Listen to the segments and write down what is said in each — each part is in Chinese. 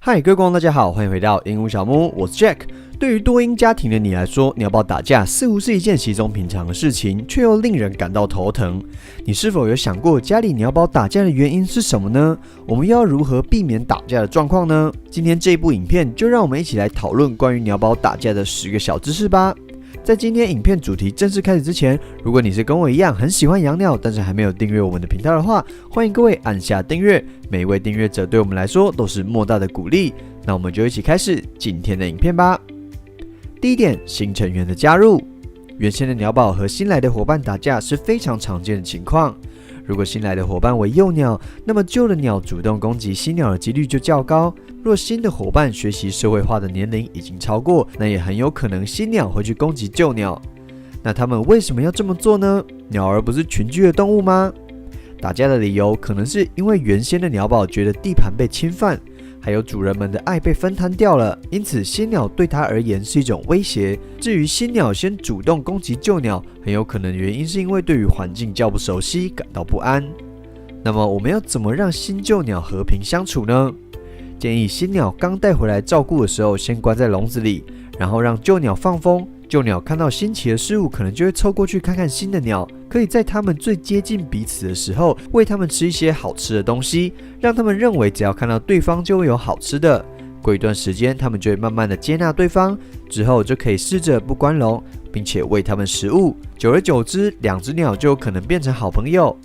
嗨，各位观众大家好，欢迎回到鹦鹉小木，我是 Jack。对于多婴家庭的你来说，鸟宝打架似乎是一件稀松平常的事情，却又令人感到头疼。你是否有想过家里鸟宝打架的原因是什么呢？我们又要如何避免打架的状况呢？今天这一部影片就让我们一起来讨论关于鸟宝打架的10个小知识吧。在今天影片主题正式开始之前，如果你是跟我一样很喜欢养鸟，但是还没有订阅我们的频道的话，欢迎各位按下订阅。每一位订阅者对我们来说都是莫大的鼓励。那我们就一起开始今天的影片吧。第一点，新成员的加入。原先的鸟宝和新来的伙伴打架是非常常见的情况。如果新来的伙伴为幼鸟，那么旧的鸟主动攻击新鸟的几率就较高。若新的伙伴学习社会化的年龄已经超过，那也很有可能新鸟会去攻击旧鸟。那他们为什么要这么做呢？鸟儿不是群居的动物吗？打架的理由可能是因为原先的鸟宝觉得地盘被侵犯，还有主人们的爱被分摊掉了，因此新鸟对它而言是一种威胁。至于新鸟先主动攻击旧鸟，很有可能原因是因为对于环境较不熟悉，感到不安。那么我们要怎么让新旧鸟和平相处呢？建议新鸟刚带回来照顾的时候，先关在笼子里，然后让旧鸟放风。旧鸟看到新奇的事物，可能就会凑过去看看新的鸟。可以在它们最接近彼此的时候，喂它们吃一些好吃的东西，让它们认为只要看到对方就会有好吃的。过一段时间，它们就会慢慢的接纳对方，之后就可以试着不关笼，并且喂它们食物。久而久之，两只鸟就有可能变成好朋友。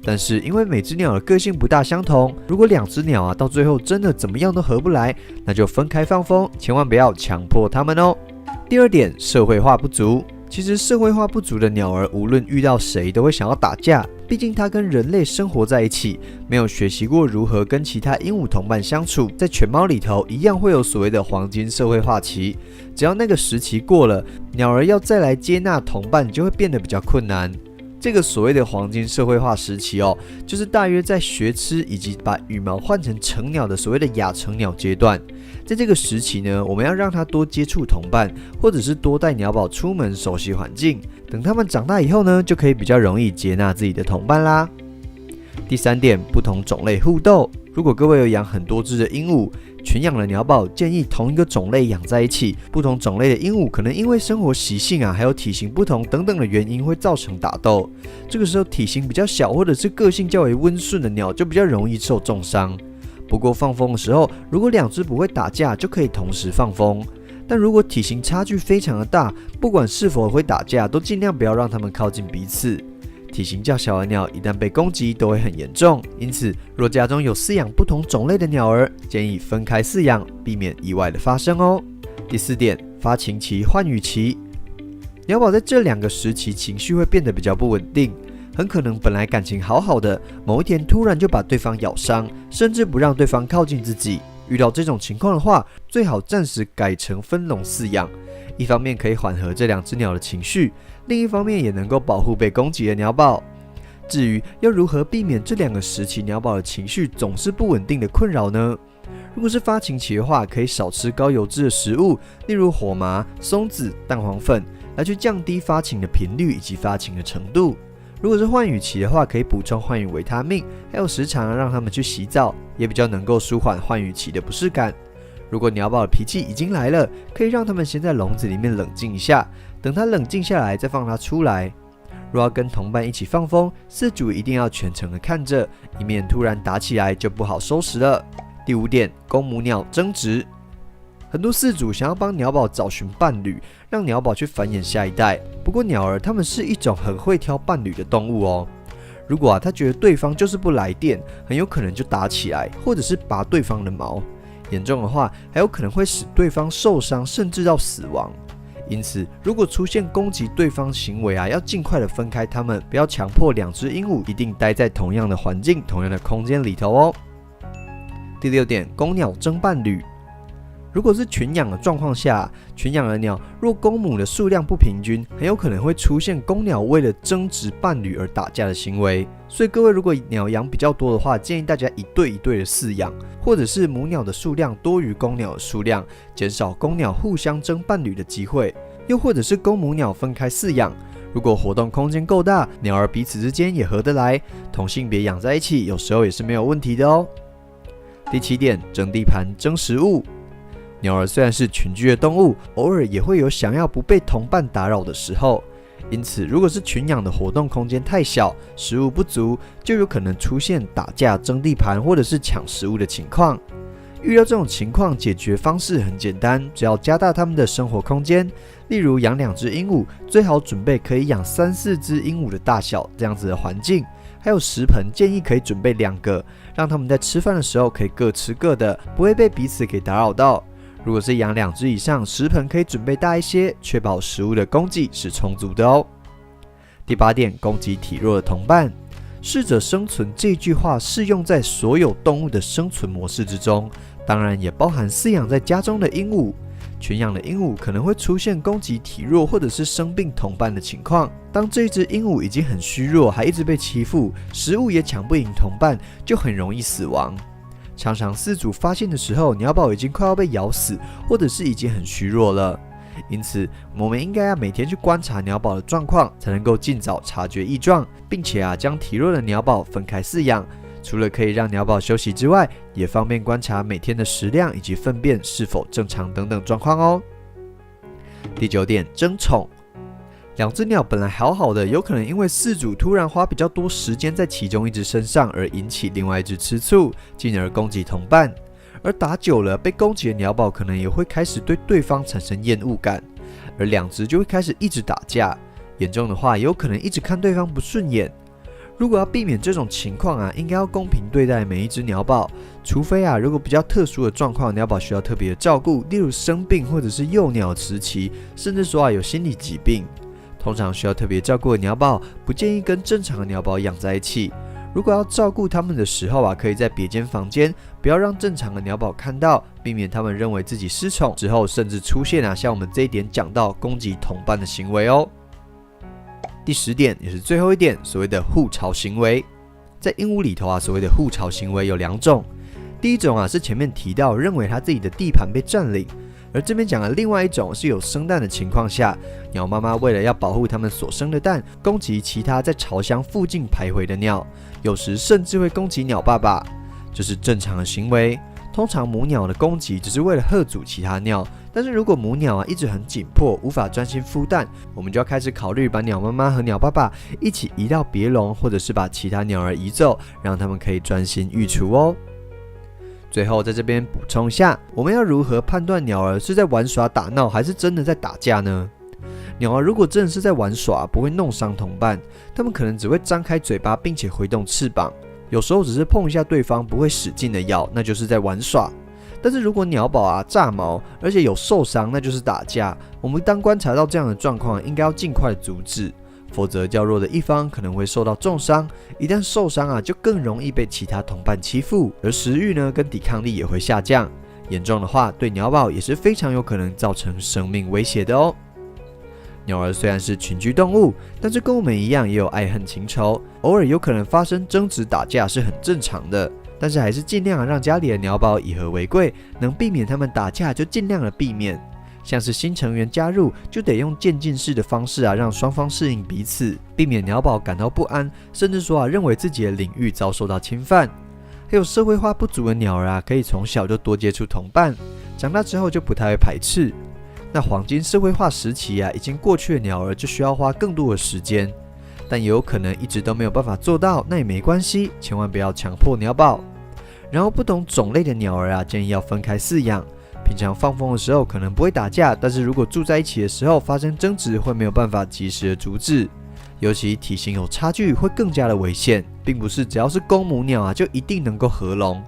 但是因为每只鸟的个性不大相同，如果两只鸟到最后真的怎么样都合不来，那就分开放风，千万不要强迫它们哦。第二点，社会化不足。其实社会化不足的鸟儿，无论遇到谁都会想要打架，毕竟它跟人类生活在一起，没有学习过如何跟其他鹦鹉同伴相处。在犬猫里头，一样会有所谓的黄金社会化期，只要那个时期过了，鸟儿要再来接纳同伴就会变得比较困难。这个所谓的黄金社会化时期就是大约在学吃以及把羽毛换成成鸟的所谓的亚成鸟阶段。在这个时期呢，我们要让它多接触同伴，或者是多带鸟宝出门熟悉环境。等它们长大以后呢，就可以比较容易接纳自己的同伴啦。第三点，不同种类互斗。如果各位有养很多只的鹦鹉，群养的鸟宝建议同一个种类养在一起。不同种类的鹦鹉可能因为生活习性还有体型不同等等的原因，会造成打斗。这个时候体型比较小或者是个性较为温顺的鸟就比较容易受重伤。不过放风的时候，如果两只不会打架，就可以同时放风。但如果体型差距非常的大，不管是否会打架，都尽量不要让它们靠近彼此。体型较小的鸟一旦被攻击都会很严重，因此若家中有饲养不同种类的鸟儿，建议分开饲养，避免意外的发生哦。第四点，发情期、换羽期。鸟宝在这2个时期情绪会变得比较不稳定，很可能本来感情好好的，某一天突然就把对方咬伤，甚至不让对方靠近自己。遇到这种情况的话，最好暂时改成分笼饲养，一方面可以缓和这2只鸟的情绪，另一方面也能够保护被攻击的鸟宝。至于要如何避免这2个时期鸟宝的情绪总是不稳定的困扰呢？如果是发情期的话，可以少吃高油脂的食物，例如火麻、松子、蛋黄粉，来去降低发情的频率以及发情的程度。如果是换羽期的话，可以补充换羽维他命，还有时常让他们去洗澡，也比较能够舒缓换羽期的不适感。如果鸟宝的脾气已经来了，可以让他们先在笼子里面冷静一下，等它冷静下来再放它出来。若要跟同伴一起放风，饲主一定要全程的看着，以免突然打起来就不好收拾了。第5点，公母鸟争执。很多饲主想要帮鸟宝找寻伴侣，让鸟宝去繁衍下一代。不过鸟儿它们是一种很会挑伴侣的动物哦。如果它觉得对方就是不来电，很有可能就打起来，或者是拔对方的毛。严重的话，还有可能会使对方受伤，甚至到死亡。因此，如果出现攻击对方行为要尽快的分开它们，不要强迫2只鹦鹉一定待在同样的环境、同样的空间里头哦。第6点，公鸟争伴侣。如果是群养的状况下，群养的鸟若公母的数量不平均，很有可能会出现公鸟为了争执伴侣而打架的行为。所以各位如果鸟养比较多的话，建议大家一对一对的饲养，或者是母鸟的数量多于公鸟的数量，减少公鸟互相争伴侣的机会。又或者是公母鸟分开饲养，如果活动空间够大，鸟儿彼此之间也合得来，同性别养在一起有时候也是没有问题的哦。第7点，争地盘、争食物。鸟儿虽然是群居的动物，偶尔也会有想要不被同伴打扰的时候。因此，如果是群养的活动空间太小，食物不足，就有可能出现打架、争地盘或者是抢食物的情况。遇到这种情况，解决方式很简单，只要加大它们的生活空间。例如养2只鹦鹉，最好准备可以养3、4只鹦鹉的大小这样子的环境。还有食盆，建议可以准备2个，让他们在吃饭的时候可以各吃各的，不会被彼此给打扰到。如果是养2只以上，食盆可以准备大一些，确保食物的供给是充足的哦。第8点，攻击体弱的同伴。适者生存这句话适用在所有动物的生存模式之中，当然也包含饲养在家中的鹦鹉。群养的鹦鹉可能会出现攻击体弱或者是生病同伴的情况。当这只鹦鹉已经很虚弱，还一直被欺负，食物也抢不赢同伴，就很容易死亡。常常饲主发现的时候，鸟宝已经快要被咬死，或者是已经很虚弱了。因此，我们应该要每天去观察鸟宝的状况，才能够尽早察觉异状，并且将体弱的鸟宝分开饲养。除了可以让鸟宝休息之外，也方便观察每天的食量以及粪便是否正常等等状况哦。第9点，争宠。2只鸟本来好好的，有可能因为饲主突然花比较多时间在其中一只身上，而引起另外一只吃醋，进而攻击同伴。而打久了，被攻击的鸟宝可能也会开始对对方产生厌恶感，而2只就会开始一直打架，严重的话也有可能一直看对方不顺眼。如果要避免这种情况应该要公平对待每一只鸟宝，除非如果比较特殊的状况，鸟宝需要特别的照顾，例如生病或者是幼鸟时期，甚至说有心理疾病。通常需要特别照顾的鸟宝，不建议跟正常的鸟宝养在一起。如果要照顾它们的时候可以在别间房间，不要让正常的鸟宝看到，避免它们认为自己失宠之后，甚至出现像我们这一点讲到攻击同伴的行为哦。第10点，也是最后一点，所谓的护巢行为。在鹦鹉里头所谓的护巢行为有2种。第一种是前面提到认为它自己的地盘被占领，而这边讲的另外一种是有生蛋的情况下，鸟妈妈为了要保护它们所生的蛋，攻击其他在巢箱附近徘徊的鸟，有时甚至会攻击鸟爸爸，这是正常的行为。通常母鸟的攻击只是为了吓阻其他鸟，但是如果母鸟一直很紧迫，无法专心孵蛋，我们就要开始考虑把鸟妈妈和鸟爸爸一起移到别笼，或者是把其他鸟儿移走，让它们可以专心育雏哦。最后在这边补充一下，我们要如何判断鸟儿是在玩耍打闹，还是真的在打架呢？鸟儿如果真的是在玩耍，不会弄伤同伴，它们可能只会张开嘴巴，并且挥动翅膀，有时候只是碰一下对方，不会使劲的咬，那就是在玩耍。但是如果鸟宝炸毛，而且有受伤，那就是打架。我们当观察到这样的状况，应该要尽快阻止，否则较弱的一方可能会受到重伤。一旦受伤就更容易被其他同伴欺负，而食欲跟抵抗力也会下降。严重的话，对鸟宝也是非常有可能造成生命威胁的哦。鸟儿虽然是群居动物，但是跟我们一样也有爱恨情仇，偶尔有可能发生争执打架是很正常的。但是还是尽量让家里的鸟宝以和为贵，能避免他们打架就尽量的避免。像是新成员加入，就得用渐进式的方式让双方适应彼此，避免鸟宝感到不安，甚至说认为自己的领域遭受到侵犯。还有社会化不足的鸟儿可以从小就多接触同伴，长大之后就不太会排斥。那黄金社会化时期已经过去的鸟儿就需要花更多的时间，但也有可能一直都没有办法做到，那也没关系，千万不要强迫鸟宝。然后不同种类的鸟儿建议要分开饲养。平常放风的时候可能不会打架，但是如果住在一起的时候发生争执，会没有办法及时的阻止。尤其体型有差距会更加的危险，并不是只要是公母鸟就一定能够合笼。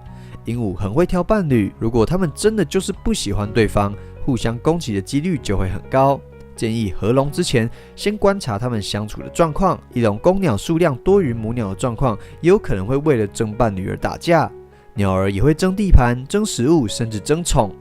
鹦鹉很会挑伴侣，如果它们真的就是不喜欢对方，互相攻击的几率就会很高。建议合笼之前先观察它们相处的状况，一笼公鸟数量多于母鸟的状况，也有可能会为了争伴侣而打架。鸟儿也会争地盘、争食物，甚至争宠。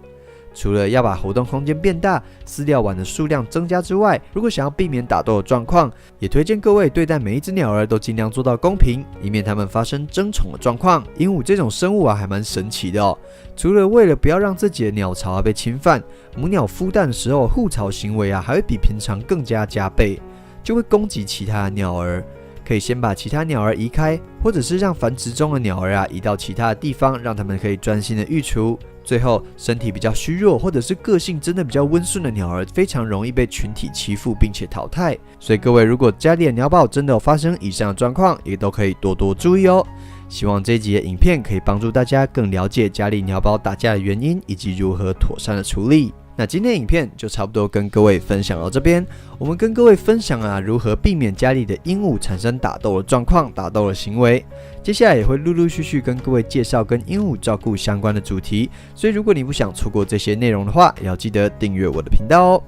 除了要把活动空间变大，饲料碗的数量增加之外，如果想要避免打斗的状况，也推荐各位对待每一只鸟儿都尽量做到公平，以免它们发生争宠的状况。鹦鹉这种生物还蛮神奇的哦。除了为了不要让自己的鸟巢被侵犯，母鸟孵蛋的时候护巢行为还会比平常更加加倍，就会攻击其他的鸟儿。可以先把其他鸟儿移开，或者是让繁殖中的鸟儿移到其他的地方，让它们可以专心的育雏。最后，身体比较虚弱或者是个性真的比较温顺的鸟儿，非常容易被群体欺负并且淘汰。所以各位如果家里的鸟宝真的有发生以上的状况，也都可以多多注意哦。希望这一集的影片可以帮助大家更了解家里鸟宝打架的原因，以及如何妥善的处理。那今天的影片就差不多跟各位分享到这边。我们跟各位分享如何避免家里的鹦鹉产生打斗的状况、打斗的行为。接下来也会陆陆续续跟各位介绍跟鹦鹉照顾相关的主题，所以如果你不想错过这些内容的话，也要记得订阅我的频道哦。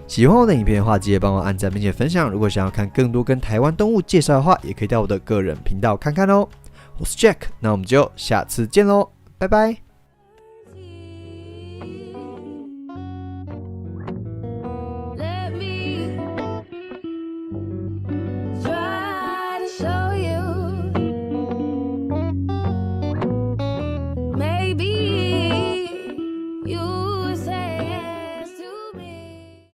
喜欢我的影片的话，记得帮我按赞并且分享。如果想要看更多跟台湾动物介绍的话，也可以到我的个人频道看看哦。我是 Jack， 那我们就下次见喽，拜拜。Maybe you